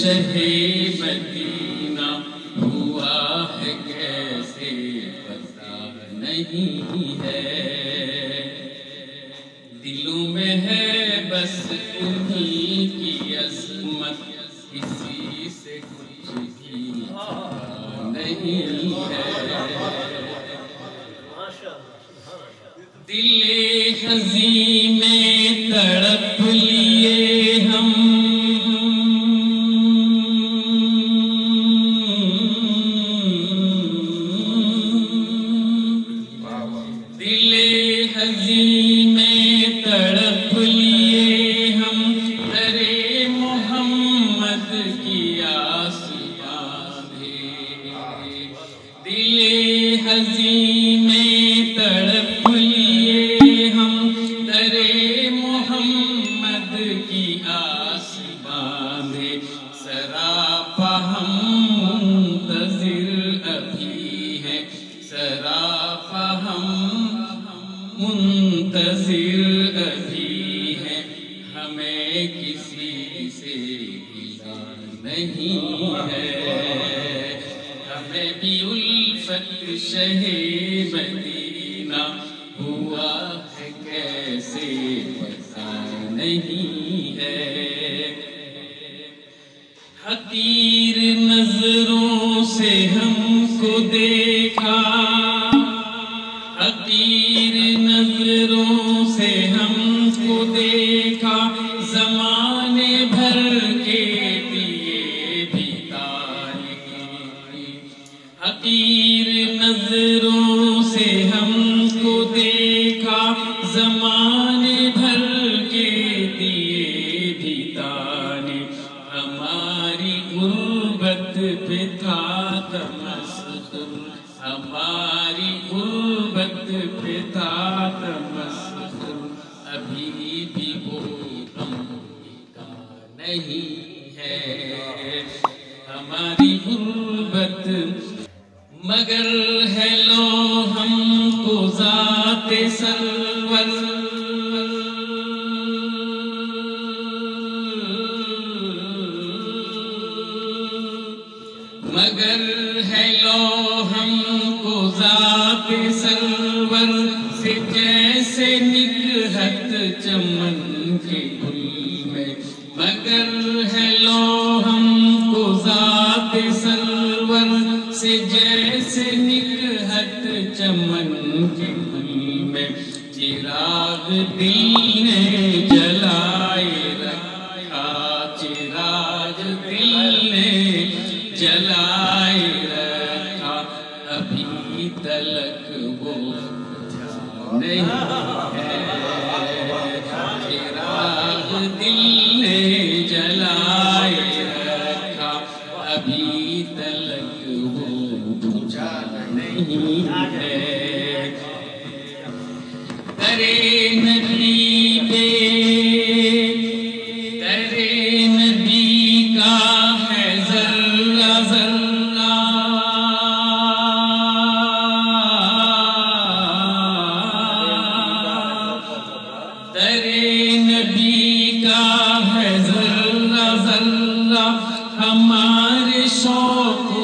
شہ مدینہ ہوا ہے کیسے پتہ نہیں ہے، دلوں میں ہے بس انہی کی عظمت، کسی سے کچھ بھی نہیں ہے۔ دل حزین میں تڑپ لیے ہم، دل حزین میں تڑپ لیے ہم، درے محمد کی آس باندھے، دل حزین میں تڑپ لیے ہم، درے محمد کی آس باندھے، سراپا ہم منتظر ابھی ہیں، سراپا ہم منتظر ابھی ہیں، ہمیں کسی سے گلہ نہیں ہے، ہمیں بھی الفت شہ مدینہ ہوا ہے کیسے پتہ نہیں ہے۔ حقیر نظروں سے ہم کو دیکھا، حقیر نظروں سے ہم کو دیکھا، زمانے بھر کے دیے بھی تاریکی، حقیر نظروں سے ہم کو دیکھا، زمانے بھر کے دیے بھی تانے، ہماری غربت پہ تھا تمسخر، ہماری غربت پہ تھا تمسخر، ابھی بھی وہ غم کا نہیں ہے، ہماری غربت مگر ہے لو ہم کو ذات سرور، مگر ہے لو ہم کو ذات سرور سے، جیسے نکہت چمن کے گل میں، مگر ہے لو ہم کو ذات سرور سے، جیسے نکہت چمن کے گل میں، چراغ دل نے جلائے رکھا، چراغ دل نے جلائے رکھا، ابھی تلک وہ بجھا نہیں ہے، چراغ دل نے جلائے رکھا، ابھی تلک وہ بجھا نہیں ہے۔ درے نبی پہ، درے نبی کا ہے ذرہ ذرہ، درے نبی کا ہے ذرہ ذرہ، ہمارے شوق و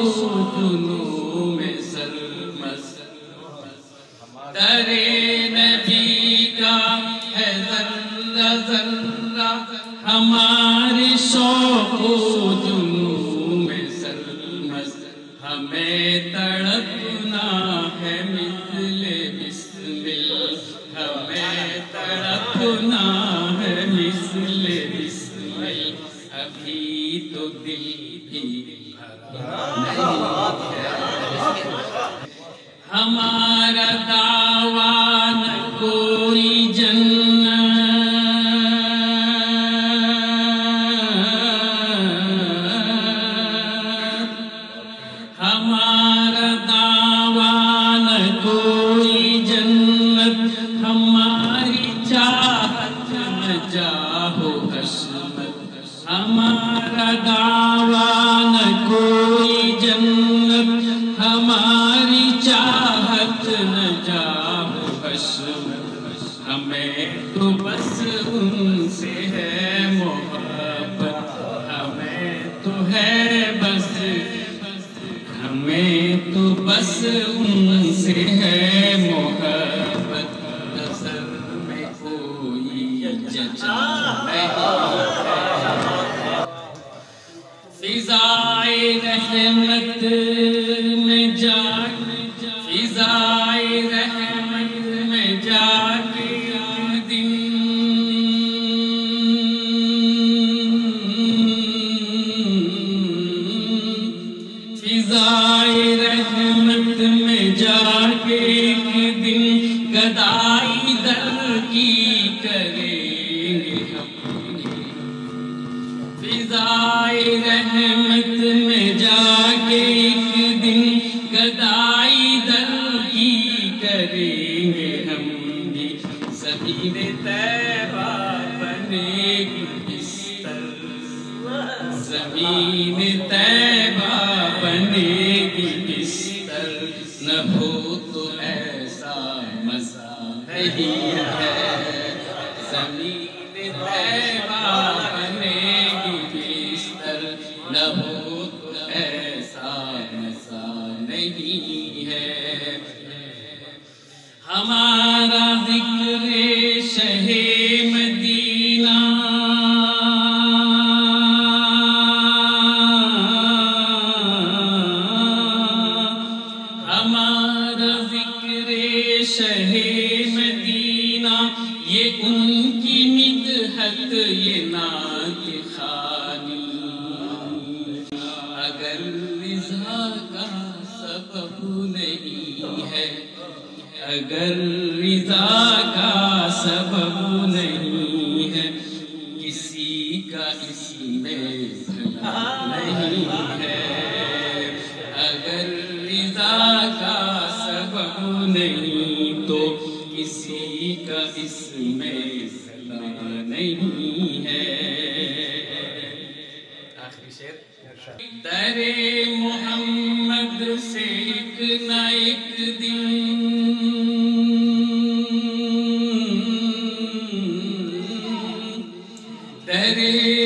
جنوں میں سرمست، درے نبی کا ہے ذرہ ذرہ، ہمارے شوق و جنوں میں سرمست، ہمیں تڑپنا ہے مثل بسمل، ہمیں تڑپنا ہے مثل بسمل، ابھی تو دل بھی بھرا نہیں ہے، ہمارا دعویٰ نہ کوئی جنت، ہمارا دعویٰ نہ کوئی جنت، ہماری چاہت نہ جاہ و عظمت، ہمارا دعویٰ نہ کوئی جنت، ہماری چاہت نہ جاہ ہے بس، ہمیں تو بس ان سے ہے محبت، نظر میں کوئی جچا فضائے رحمت میں جا، فضائے رحمت میں جا کے دن فضائے رحمت میں جا کے ایک دن گدائی در کی کریں گے ہم، فضائے رحمت میں جا کے ایک دن گدائی در کی کریں گے ہم بھی، زمین طیبہ بنے گی بستر، زمین طیبہ بنے گی بستر، نہ ہو تو ایسا مزہ نہیں ہے، زمین طیبہ بنے گی بستر، نہ ہو تو ایسا مزہ نہیں ہے، ہمارا ذکر شہ مدینہ شہ مدینہ، یہ ان کی مدحت یہ نعت خوانی، اگر رضا کا سبب نہیں ہے، اگر رضا کا سبب نہیں ہے، کسی کا اس میں بھلا نہیں ہے، اگر رضا کا سبب نہیں تو کسی کا اس میں بھلا نہیں ہے۔ آخری شعر، در محمد سے ایک نہ ایک دن، در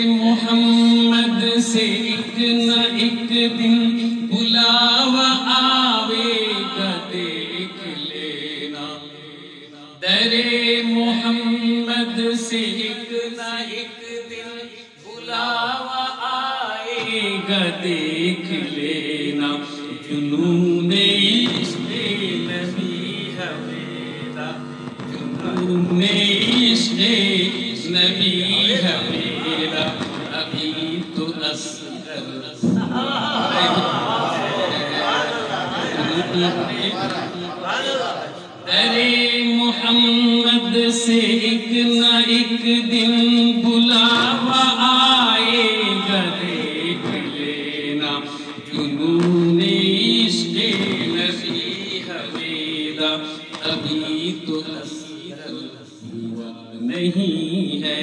محمد سے ایک نہ ایک دن بلاوا آوے گا دیکھ لینا، در محمد سے ایک نہ ایک دن بلاوا آئے گا دیکھ لینا، جنون عشق نبی ہے میرا، جنون عشق نبی ہے میرا، ابھی تو اصغر در محمد سے ایک نہ ایک دن بلاوا آئے گا دیکھ لینا، جنون عشق نبی ہے میرا، ابھی تو اصغر ہوا نہیں ہے،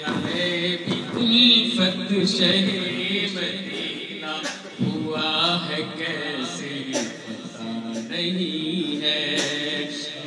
ہمیں بھی الفت شہ مدینہ ہوا ہے کیسے پتہ نہیں